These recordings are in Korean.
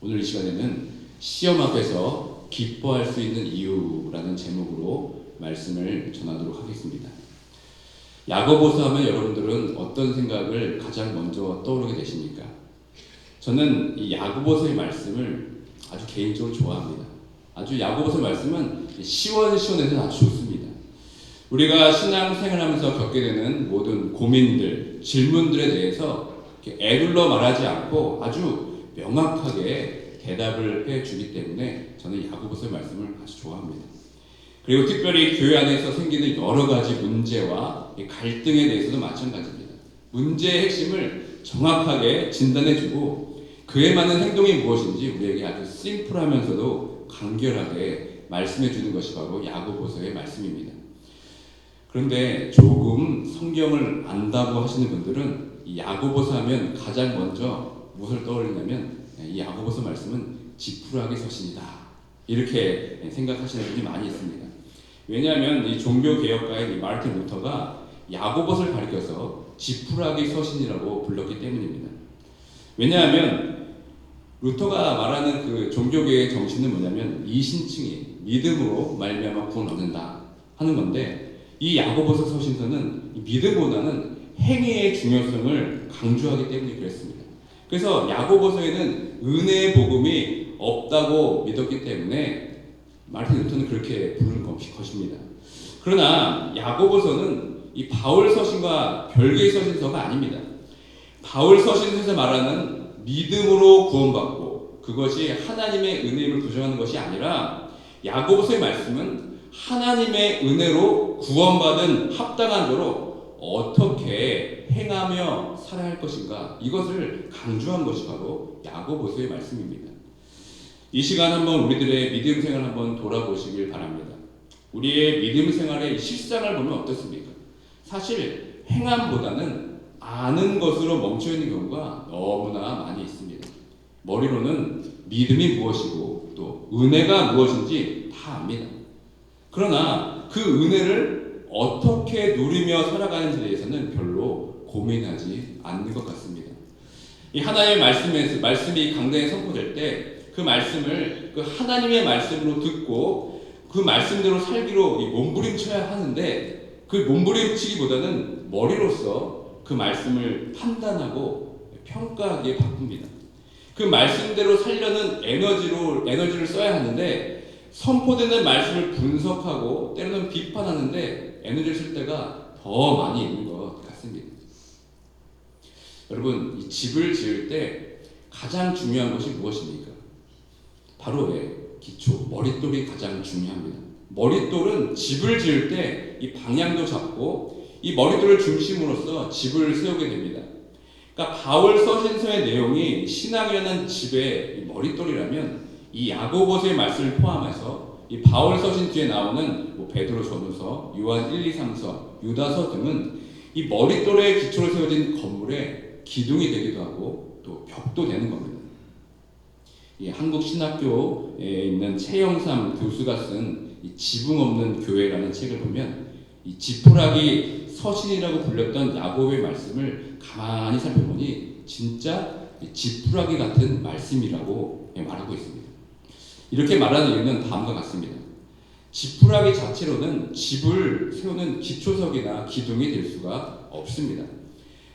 오늘 이 시간에는 시험 앞에서 기뻐할 수 있는 이유라는 제목으로 말씀을 전하도록 하겠습니다. 야고보서 하면 여러분들은 어떤 생각을 가장 먼저 떠오르게 되십니까? 저는 이 야고보서의 말씀을 아주 개인적으로 좋아합니다. 아주 야고보서 말씀은 시원시원해서 아주 좋습니다. 우리가 신앙생활하면서 겪게 되는 모든 고민들, 질문들에 대해서 에둘러 말하지 않고 아주 명확하게 대답을 해주기 때문에 저는 야고보서의 말씀을 아주 좋아합니다. 그리고 특별히 교회 안에서 생기는 여러 가지 문제와 갈등에 대해서도 마찬가지입니다. 문제의 핵심을 정확하게 진단해주고 그에 맞는 행동이 무엇인지 우리에게 아주 심플하면서도 간결하게 말씀해주는 것이 바로 야고보서의 말씀입니다. 그런데 조금 성경을 안다고 하시는 분들은 이 야고보서 하면 가장 먼저 무엇을 떠올리냐면 이 야고보서 말씀은 지푸라기 서신이다 이렇게 생각하시는 분이 많이 있습니다. 왜냐하면 이 종교개혁가인 마르틴 루터가 야고보서를 가리켜서 지푸라기 서신이라고 불렀기 때문입니다. 왜냐하면 루터가 말하는 그 종교개혁의 정신은 뭐냐면 이신층이 믿음으로 말미암아 구원 얻는다 하는 건데 이 야고보서 서신서는 믿음보다는 행위의 중요성을 강조하기 때문에 그랬습니다. 그래서 야고보서에는 은혜의 복음이 없다고 믿었기 때문에 마르틴 루터는 그렇게 부르는 것입니다. 그러나 야고보서는 이 바울 서신과 별개의 서신서가 아닙니다. 바울 서신에서 말하는 믿음으로 구원받고 그것이 하나님의 은혜를 부정하는 것이 아니라 야고보서의 말씀은 하나님의 은혜로 구원받은 합당한 자로 어떻게 행하며 살아야 할 것인가 이것을 강조한 것이 바로 야고보서의 말씀입니다. 이 시간 한번 우리들의 믿음 생활 한번 돌아보시길 바랍니다. 우리의 믿음 생활의 실상을 보면 어떻습니까? 사실 행함보다는 아는 것으로 멈춰 있는 경우가 너무나 많이 있습니다. 머리로는 믿음이 무엇이고 또 은혜가 무엇인지 다 압니다. 그러나 그 은혜를 어떻게 누리며 살아가는지에 대해서는 별로 고민하지 않는 것 같습니다. 이 하나님의 말씀이 강단에 선포될 때 그 말씀을 그 하나님의 말씀으로 듣고 그 말씀대로 살기로 몸부림쳐야 하는데 그 몸부림치기보다는 머리로서 그 말씀을 판단하고 평가하기에 바쁩니다. 그 말씀대로 살려는 에너지를 써야 하는데 선포되는 말씀을 분석하고 때로는 비판하는데 에너지를 쓸 때가 더 많이 있는 것 같습니다. 여러분, 이 집을 지을 때 가장 중요한 것이 무엇입니까? 바로 기초, 머릿돌이 가장 중요합니다. 머릿돌은 집을 지을 때 이 방향도 잡고 이 머릿돌을 중심으로써 집을 세우게 됩니다. 그러니까 바울 서신서의 내용이 신앙이라는 집의 머릿돌이라면 이 야고보서의 말씀을 포함해서 이 바울 서신 뒤에 나오는 베드로 전후서, 요한 1, 2, 3서, 유다서 등은 이 머릿돌의 기초로 세워진 건물의 기둥이 되기도 하고 또 벽도 되는 겁니다. 이 한국 신학교에 있는 최영삼 교수가 쓴 이 지붕 없는 교회라는 책을 보면 이 지푸라기 서신이라고 불렸던 야고보의 말씀을 가만히 살펴보니 진짜 지푸라기 같은 말씀이라고 말하고 있습니다. 이렇게 말하는 이유는 다음과 같습니다. 지푸라기 자체로는 집을 세우는 기초석이나 기둥이 될 수가 없습니다.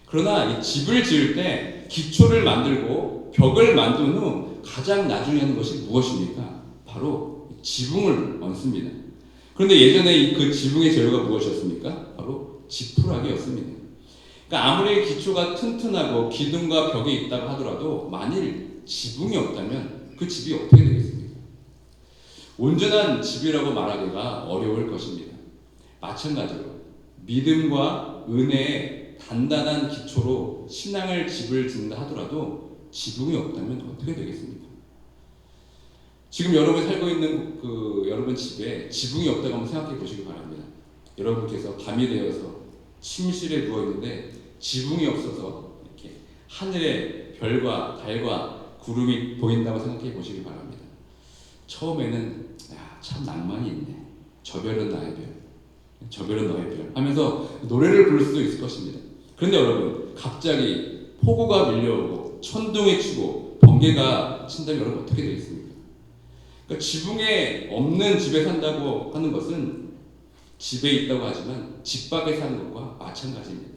그러나 이 집을 지을 때 기초를 만들고 벽을 만든 후 가장 나중에 하는 것이 무엇입니까? 바로 지붕을 얹습니다. 그런데 예전에 그 지붕의 재료가 무엇이었습니까? 바로 지푸라기였습니다. 그러니까 아무리 기초가 튼튼하고 기둥과 벽이 있다고 하더라도 만일 지붕이 없다면 그 집이 어떻게 되겠습니까? 온전한 집이라고 말하기가 어려울 것입니다. 마찬가지로 믿음과 은혜의 단단한 기초로 신앙을 집을 짓는다 하더라도 지붕이 없다면 어떻게 되겠습니까? 지금 여러분이 살고 있는 여러분 집에 지붕이 없다고 한번 생각해 보시기 바랍니다. 여러분께서 밤이 되어서 침실에 누워 있는데 지붕이 없어서 이렇게 하늘에 별과 달과 구름이 보인다고 생각해 보시기 바랍니다. 처음에는 참 낭만이 있네. 저 별은 나의 별, 저 별은 너의 별 하면서 노래를 부를 수도 있을 것입니다. 그런데 여러분 갑자기 폭우가 밀려오고 천둥이 치고 번개가 친다면 여러분 어떻게 되겠습니까? 그러니까 지붕에 없는 집에 산다고 하는 것은 집에 있다고 하지만 집 밖에 사는 것과 마찬가지입니다.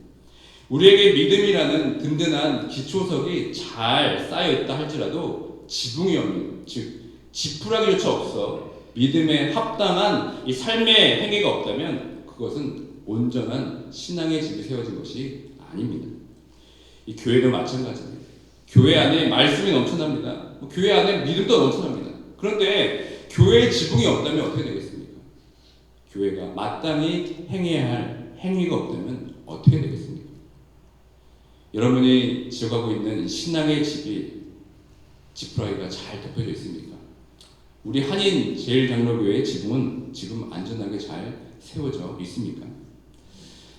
우리에게 믿음이라는 든든한 기초석이 잘 쌓여있다 할지라도 지붕이 없는, 즉 지푸라기조차 없어 믿음에 합당한 이 삶의 행위가 없다면 그것은 온전한 신앙의 집이 세워진 것이 아닙니다. 이 교회도 마찬가지입니다. 교회 안에 말씀이 넘쳐납니다. 교회 안에 믿음도 넘쳐납니다. 그런데 교회에 지붕이 없다면 어떻게 되겠습니까? 교회가 마땅히 행해야 할 행위가 없다면 어떻게 되겠습니까? 여러분이 지어가고 있는 신앙의 집이 지푸라기가 잘 덮여져 있습니까? 우리 한인 제일장로교회의 지붕은 지금 안전하게 잘 세워져 있습니까?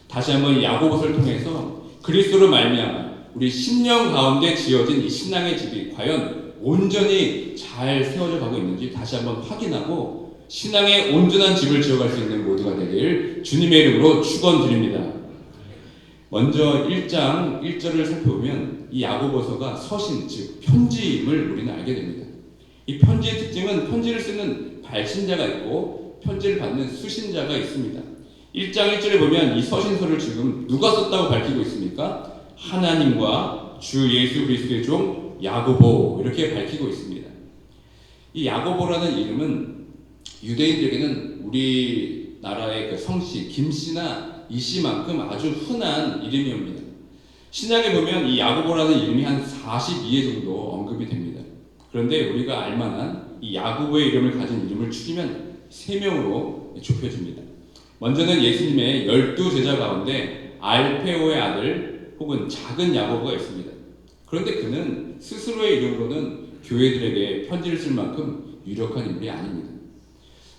다시 한번 야고보서를 통해서 그리스도로 말미암아 우리 심령 가운데 지어진 이 신앙의 집이 과연 온전히 잘 세워져 가고 있는지 다시 한번 확인하고 신앙의 온전한 집을 지어갈 수 있는 모두가 되길 주님의 이름으로 축원드립니다. 먼저 1장 1절을 살펴보면 이 야고보서가 서신, 즉 편지임을 우리는 알게 됩니다. 이 편지의 특징은 편지를 쓰는 발신자가 있고 편지를 받는 수신자가 있습니다. 1장 1절에 보면 이 서신서를 지금 누가 썼다고 밝히고 있습니까? 하나님과 주 예수 그리스도의 종 야고보 이렇게 밝히고 있습니다. 이 야고보라는 이름은 유대인들에게는 우리나라의 그 성씨 김씨나 이씨만큼 아주 흔한 이름이옵니다. 신약에 보면 이 야고보라는 이름이 한 42회 정도 언급이 됩니다. 그런데 우리가 알만한 이 야고보의 이름을 가진 이름을 추리면 3명으로 좁혀집니다. 먼저는 예수님의 12제자 가운데 알페오의 아들 혹은 작은 야고보가 있습니다. 그런데 그는 스스로의 이름으로는 교회들에게 편지를 쓸 만큼 유력한 인물이 아닙니다.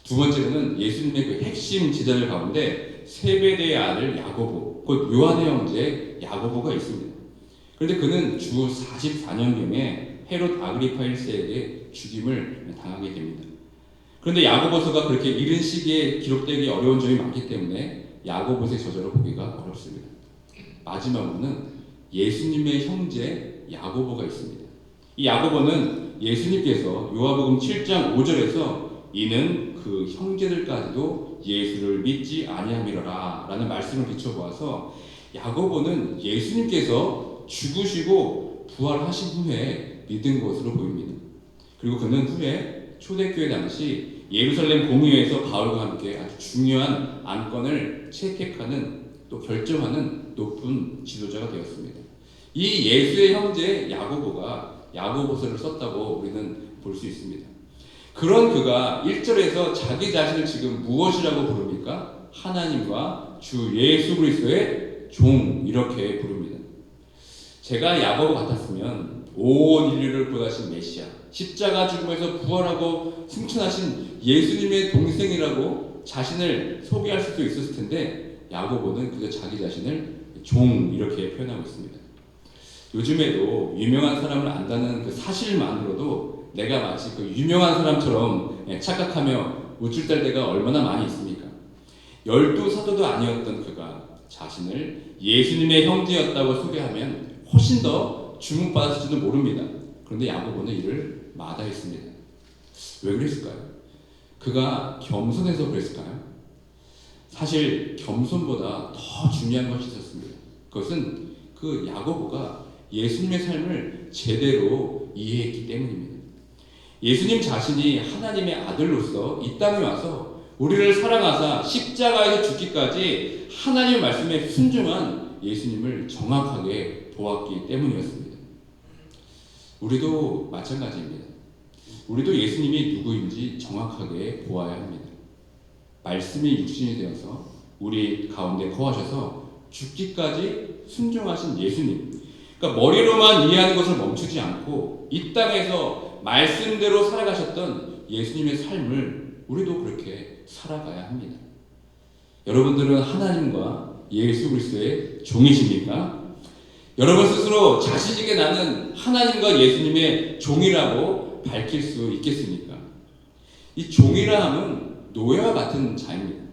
두 번째로는 예수님의 그 핵심 제자들 가운데 세베대의 아들 야고보, 곧 요한의 형제 야고보가 있습니다. 그런데 그는 주 44년경에 헤롯 아그리파 1세에게 죽임을 당하게 됩니다. 그런데 야고보서가 그렇게 이른 시기에 기록되기 어려운 점이 많기 때문에 야고보서의 저자로 보기가 어렵습니다. 마지막으로는 예수님의 형제 야고보가 있습니다. 이 야고보는 예수님께서 요한복음 7장 5절에서 이는 그 형제들까지도 예수를 믿지 아니함이로라 라는 말씀을 비춰보아서 야고보는 예수님께서 죽으시고 부활하신 후에 믿은 것으로 보입니다. 그리고 그는 후에 초대교회 당시 예루살렘 공의회에서 바울과 함께 아주 중요한 안건을 채택하는 또 결정하는 높은 지도자가 되었습니다. 이 예수의 형제 야고보가 야고보서를 썼다고 우리는 볼 수 있습니다. 그런 그가 1절에서 자기 자신을 지금 무엇이라고 부릅니까? 하나님과 주 예수 그리스도의 종 이렇게 부릅니다. 제가 야고보 같았으면 온 인류를 구원하신 메시아, 십자가 죽음에서 부활하고 승천하신 예수님의 동생이라고 자신을 소개할 수도 있었을 텐데 야고보는 그저 자기 자신을 종 이렇게 표현하고 있습니다. 요즘에도 유명한 사람을 안다는 그 사실만으로도 내가 마치 그 유명한 사람처럼 착각하며 우쭐댈 때가 얼마나 많이 있습니까? 12사도도 아니었던 그가 자신을 예수님의 형제였다고 소개하면 훨씬 더 주목받았을지도 모릅니다. 그런데 야고보는 이를 마다했습니다. 왜 그랬을까요? 그가 겸손해서 그랬을까요? 사실 겸손보다 더 중요한 것이 있었습니다. 그것은 그 야고보가 예수님의 삶을 제대로 이해했기 때문입니다. 예수님 자신이 하나님의 아들로서 이 땅에 와서 우리를 사랑하사 십자가에서 죽기까지 하나님의 말씀에 순종한 예수님을 정확하게 보았기 때문이었습니다. 우리도 마찬가지입니다. 우리도 예수님이 누구인지 정확하게 보아야 합니다. 말씀이 육신이 되어서 우리 가운데 거하셔서 죽기까지 순종하신 예수님. 그러니까 머리로만 이해하는 것을 멈추지 않고 이 땅에서 말씀대로 살아가셨던 예수님의 삶을 우리도 그렇게 살아가야 합니다. 여러분들은 하나님과 예수 그리스도의 종이십니까? 여러분 스스로 자신있게 나는 하나님과 예수님의 종이라고 밝힐 수 있겠습니까? 이 종이라 함은 노예와 같은 자입니다.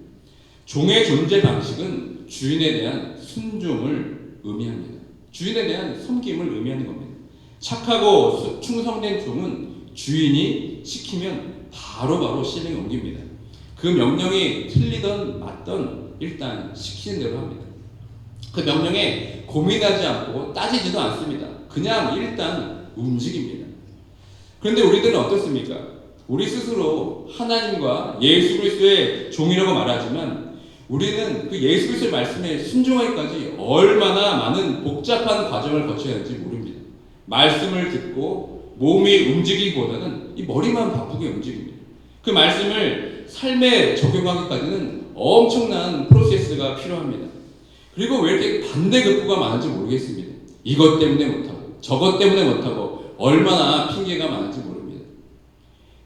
종의 존재 방식은 주인에 대한 순종을 의미합니다. 주인에 대한 섬김을 의미하는 겁니다. 착하고 충성된 종은 주인이 시키면 바로바로 실행에 옮깁니다. 그 명령이 틀리던 맞던 일단 시키는 대로 합니다. 그 명령에 고민하지 않고 따지지도 않습니다. 그냥 일단 움직입니다. 그런데 우리들은 어떻습니까? 우리 스스로 하나님과 예수 그리스도의 종이라고 말하지만 우리는 그 예수 그리스도의 말씀에 순종하기까지 얼마나 많은 복잡한 과정을 거쳐야 할지 모릅니다. 말씀을 듣고 몸이 움직이기보다는 이 머리만 바쁘게 움직입니다. 그 말씀을 삶에 적용하기까지는 엄청난 프로세스가 필요합니다. 그리고 왜 이렇게 반대급부가 많은지 모르겠습니다. 이것 때문에 못하고 저것 때문에 못하고 얼마나 핑계가 많은지 모릅니다.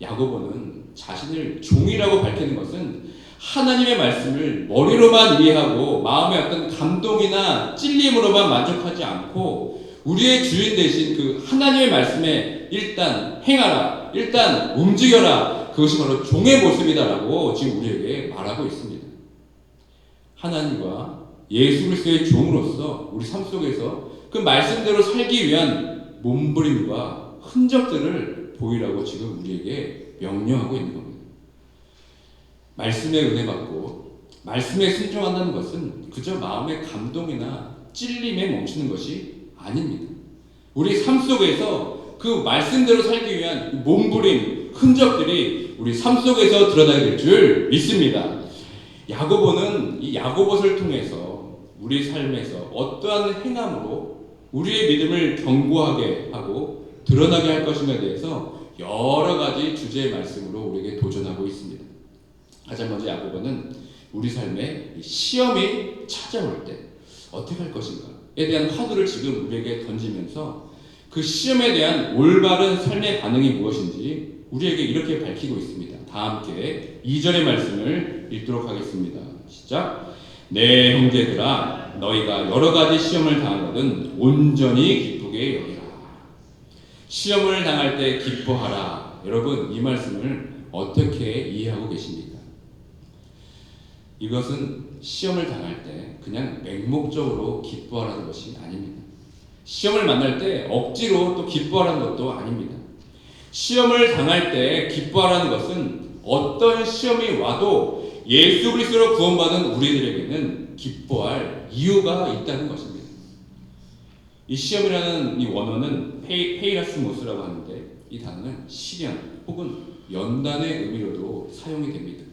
야고보는 자신을 종이라고 밝히는 것은 하나님의 말씀을 머리로만 이해하고 마음의 어떤 감동이나 찔림으로만 만족하지 않고 우리의 주인 대신 그 하나님의 말씀에 일단 행하라, 일단 움직여라, 그것이 바로 종의 모습이다라고 지금 우리에게 말하고 있습니다. 하나님과 예수 그리스도의 종으로서 우리 삶 속에서 그 말씀대로 살기 위한 몸부림과 흔적들을 보이라고 지금 우리에게 명령하고 있는 겁니다. 말씀에 은혜 받고 말씀에 순종한다는 것은 그저 마음의 감동이나 찔림에 멈추는 것이 아닙니다. 우리 삶 속에서 그 말씀대로 살기 위한 몸부림, 흔적들이 우리 삶 속에서 드러나게 될 줄 믿습니다. 야고보는 이 야고보서를 통해서 우리 삶에서 어떠한 행함으로 우리의 믿음을 견고하게 하고 드러나게 할 것인가에 대해서 여러 가지 주제의 말씀으로 우리에게 도전하고 있습니다. 가장 먼저 야고보는 우리 삶에 시험이 찾아올 때 어떻게 할 것인가에 대한 화두를 지금 우리에게 던지면서 그 시험에 대한 올바른 삶의 반응이 무엇인지 우리에게 이렇게 밝히고 있습니다. 다 함께 2절의 말씀을 읽도록 하겠습니다. 시작. 내 형제들아 너희가 여러 가지 시험을 당하거든 온전히 기쁘게 여기라. 시험을 당할 때 기뻐하라. 여러분 이 말씀을 어떻게 이해하고 계십니까? 이것은 시험을 당할 때 그냥 맹목적으로 기뻐하라는 것이 아닙니다. 시험을 만날 때 억지로 또 기뻐하라는 것도 아닙니다. 시험을 당할 때 기뻐하라는 것은 어떤 시험이 와도 예수 그리스도로 구원받은 우리들에게는 기뻐할 이유가 있다는 것입니다. 이 시험이라는 이 원어는 페이라스모스라고 하는데 이 단어는 시련 혹은 연단의 의미로도 사용이 됩니다.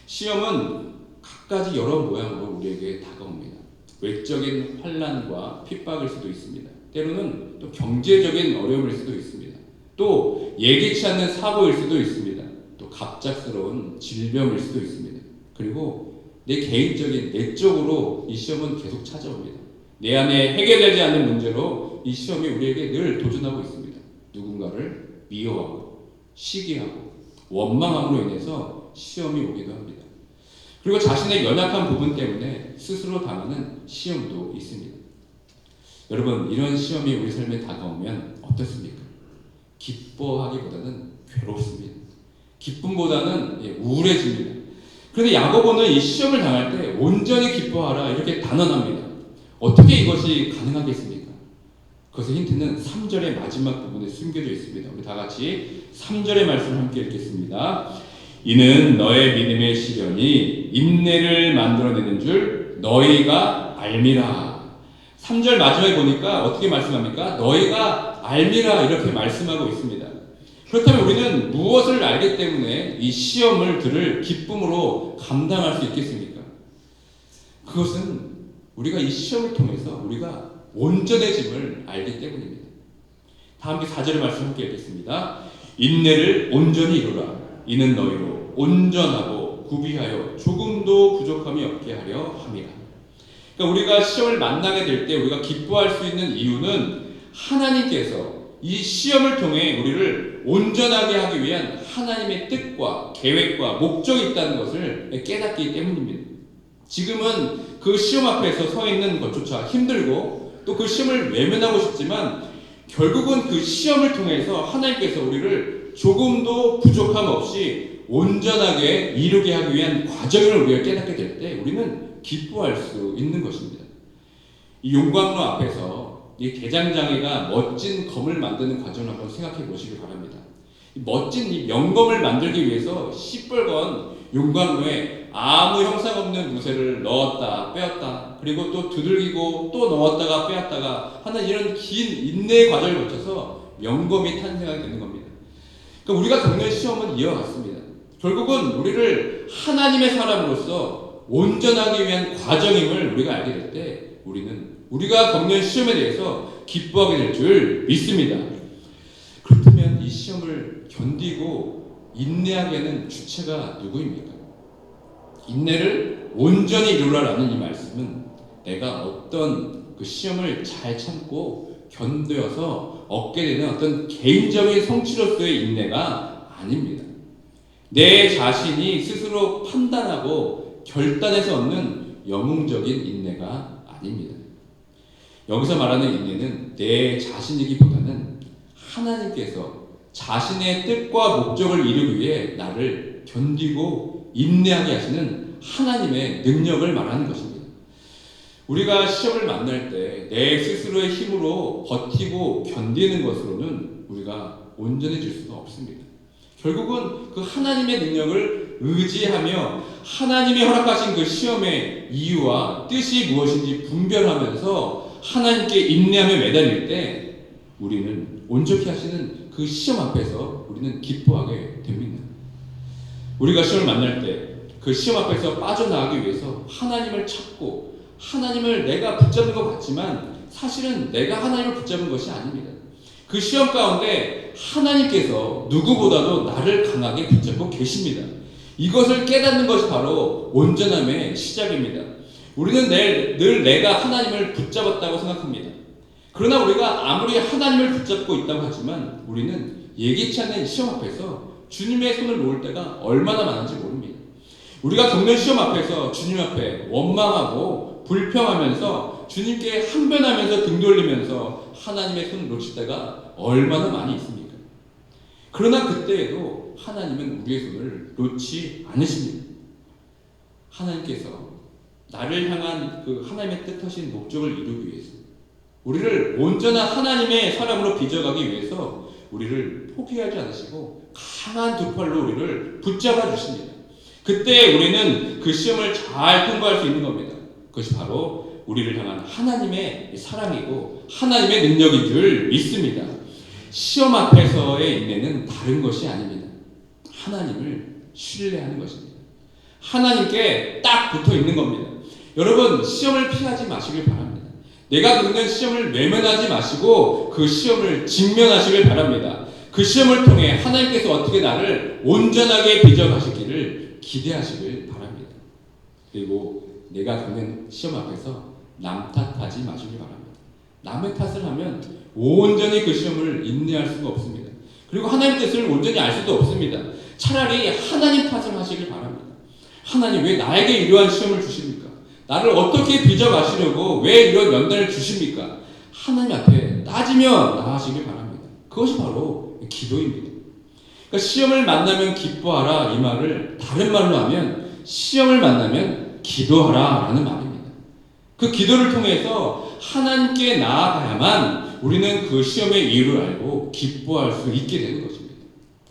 시험은 각가지 여러 모양으로 우리에게 다가옵니다. 외적인 환난과 핍박일 수도 있습니다. 때로는 또 경제적인 어려움일 수도 있습니다. 또 예기치 않는 사고일 수도 있습니다. 또 갑작스러운 질병일 수도 있습니다. 그리고 내 개인적인 내적으로 이 시험은 계속 찾아옵니다. 내 안에 해결되지 않는 문제로 이 시험이 우리에게 늘 도전하고 있습니다. 누군가를 미워하고 시기하고 원망함으로 인해서 시험이 오기도 합니다. 그리고 자신의 연약한 부분 때문에 스스로 당하는 시험도 있습니다. 여러분 이런 시험이 우리 삶에 다가오면 어떻습니까? 기뻐하기보다는 괴롭습니다. 기쁨보다는 우울해집니다. 그런데 야고보는 이 시험을 당할 때 온전히 기뻐하라 이렇게 단언합니다. 어떻게 이것이 가능하겠습니까? 그것의 힌트는 3절의 마지막 부분에 숨겨져 있습니다. 우리 다 같이 3절의 말씀을 함께 읽겠습니다. 이는 너의 믿음의 시련이 인내를 만들어내는 줄 너희가 알미라. 3절 마지막에 보니까 어떻게 말씀합니까? 너희가 알미라 이렇게 말씀하고 있습니다. 그렇다면 우리는 무엇을 알기 때문에 이 시험을 들을 기쁨으로 감당할 수 있겠습니까? 그것은 우리가 이 시험을 통해서 우리가 온전해짐을 알기 때문입니다. 다 함께 4절의 말씀 함께 읽겠습니다. 인내를 온전히 이루라. 이는 너희로 온전하고 구비하여 조금도 부족함이 없게 하려 함이라. 그러니까 우리가 시험을 만나게 될 때 우리가 기뻐할 수 있는 이유는 하나님께서 이 시험을 통해 우리를 온전하게 하기 위한 하나님의 뜻과 계획과 목적이 있다는 것을 깨닫기 때문입니다. 지금은 그 시험 앞에서 서 있는 것조차 힘들고 또 그 시험을 외면하고 싶지만 결국은 그 시험을 통해서 하나님께서 우리를 조금도 부족함 없이 온전하게 이루게 하기 위한 과정을 우리가 깨닫게 될 때 우리는 기뻐할 수 있는 것입니다. 이 용광로 앞에서 이 개장장이가 멋진 검을 만드는 과정을 한번 생각해 보시길 바랍니다. 멋진 이 명검을 만들기 위해서 시뻘건 용광로에 아무 형상 없는 무쇠를 넣었다 빼었다, 그리고 또 두들기고 또 넣었다가 빼었다가 하는 이런 긴 인내의 과정을 거쳐서 명검이 탄생하게 되는 겁니다. 그러니까 우리가 겪는 시험은 이와 같습니다. 결국은 우리를 하나님의 사람으로서 온전하기 위한 과정임을 우리가 알게 될 때 우리는 우리가 겪는 시험에 대해서 기뻐하게 될 줄 믿습니다. 그렇다면 이 시험을 견디고 인내하게 하는 주체가 누구입니까? 인내를 온전히 이루라라는 이 말씀은 내가 어떤 그 시험을 잘 참고 견뎌서 얻게 되는 어떤 개인적인 성취로서의 인내가 아닙니다. 내 자신이 스스로 판단하고 결단해서 얻는 영웅적인 인내가 아닙니다. 여기서 말하는 인내는 내 자신이기보다는 하나님께서 자신의 뜻과 목적을 이루기 위해 나를 견디고 인내하게 하시는 하나님의 능력을 말하는 것입니다. 우리가 시험을 만날 때 내 스스로의 힘으로 버티고 견디는 것으로는 우리가 온전해질 수가 없습니다. 결국은 그 하나님의 능력을 의지하며 하나님이 허락하신 그 시험의 이유와 뜻이 무엇인지 분별하면서 하나님께 인내하며 매달릴 때 우리는 온전히 하시는 그 시험 앞에서 우리는 기뻐하게 됩니다. 우리가 시험을 만날 때 그 시험 앞에서 빠져나가기 위해서 하나님을 찾고 하나님을 내가 붙잡는 것 같지만 사실은 내가 하나님을 붙잡은 것이 아닙니다. 그 시험 가운데 하나님께서 누구보다도 나를 강하게 붙잡고 계십니다. 이것을 깨닫는 것이 바로 온전함의 시작입니다. 우리는 늘 내가 하나님을 붙잡았다고 생각합니다. 그러나 우리가 아무리 하나님을 붙잡고 있다고 하지만 우리는 예기치 않는 시험 앞에서 주님의 손을 놓을 때가 얼마나 많은지 모릅니다. 우리가 겪는 시험 앞에서 주님 앞에 원망하고 불평하면서 주님께 항변하면서 등 돌리면서 하나님의 손을 놓칠 때가 얼마나 많이 있습니까? 그러나 그때에도 하나님은 우리의 손을 놓지 않으십니다. 하나님께서 나를 향한 그 하나님의 뜻하신 목적을 이루기 위해서 우리를 온전한 하나님의 사람으로 빚어가기 위해서 우리를 포기하지 않으시고 강한 두 팔로 우리를 붙잡아 주십니다. 그때 우리는 그 시험을 잘 통과할 수 있는 겁니다. 그것이 바로 우리를 향한 하나님의 사랑이고 하나님의 능력인 줄 믿습니다. 시험 앞에서의 인내는 다른 것이 아닙니다. 하나님을 신뢰하는 것입니다. 하나님께 딱 붙어 있는 겁니다. 여러분, 시험을 피하지 마시길 바랍니다. 내가 겪는 시험을 외면하지 마시고 그 시험을 직면하시길 바랍니다. 그 시험을 통해 하나님께서 어떻게 나를 온전하게 빚어가시기를 기대하시길 바랍니다. 그리고 내가 겪는 시험 앞에서 남 탓하지 마시길 바랍니다. 남의 탓을 하면 온전히 그 시험을 인내할 수가 없습니다. 그리고 하나님의 뜻을 온전히 알 수도 없습니다. 차라리 하나님 탓을 하시길 바랍니다. 하나님, 왜 나에게 이러한 시험을 주십니까? 나를 어떻게 빚어가시려고 왜 이런 연단을 주십니까? 하나님 앞에 따지며 나아가시길 바랍니다. 그것이 바로 기도입니다. 그러니까 시험을 만나면 기뻐하라 이 말을 다른 말로 하면 시험을 만나면 기도하라 라는 말입니다. 그 기도를 통해서 하나님께 나아가야만 우리는 그 시험의 이유를 알고 기뻐할 수 있게 되는 것입니다.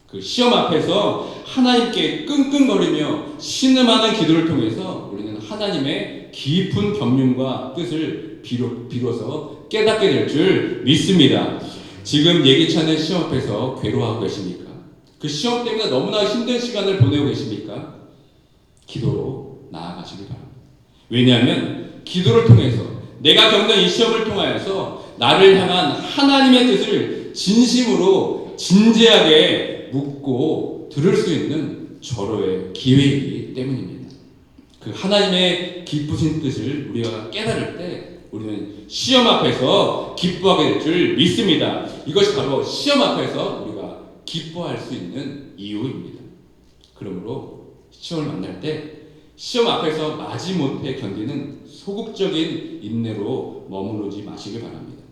그 시험 앞에서 하나님께 끙끙거리며 신음하는 기도를 통해서 우리는 하나님의 깊은 경륜과 뜻을 비로소 깨닫게 될 줄 믿습니다. 지금 예기치 않은 시험 앞에서 괴로워하고 계십니까? 그 시험 때문에 너무나 힘든 시간을 보내고 계십니까? 기도로 나아가시길 바랍니다. 왜냐하면 기도를 통해서 내가 겪는 이 시험을 통하여서 나를 향한 하나님의 뜻을 진심으로 진지하게 묻고 들을 수 있는 절호의 기회이기 때문입니다. 그 하나님의 기쁘신 뜻을 우리가 깨달을 때 우리는 시험 앞에서 기뻐하게 될 줄 믿습니다. 이것이 바로 시험 앞에서 우리가 기뻐할 수 있는 이유입니다. 그러므로 시험을 만날 때 시험 앞에서 마지못해 견디는 소극적인 인내로 머무르지 마시길 바랍니다.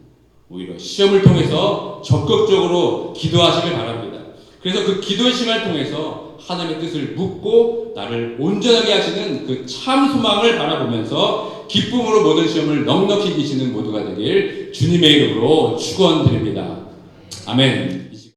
오히려 시험을 통해서 적극적으로 기도하시길 바랍니다. 그래서 그 기도의 시간을 통해서 하나님의 뜻을 묻고 나를 온전하게 하시는 그 참 소망을 바라보면서 기쁨으로 모든 시험을 넉넉히 이기시는 모두가 되길 주님의 이름으로 축원드립니다. 아멘.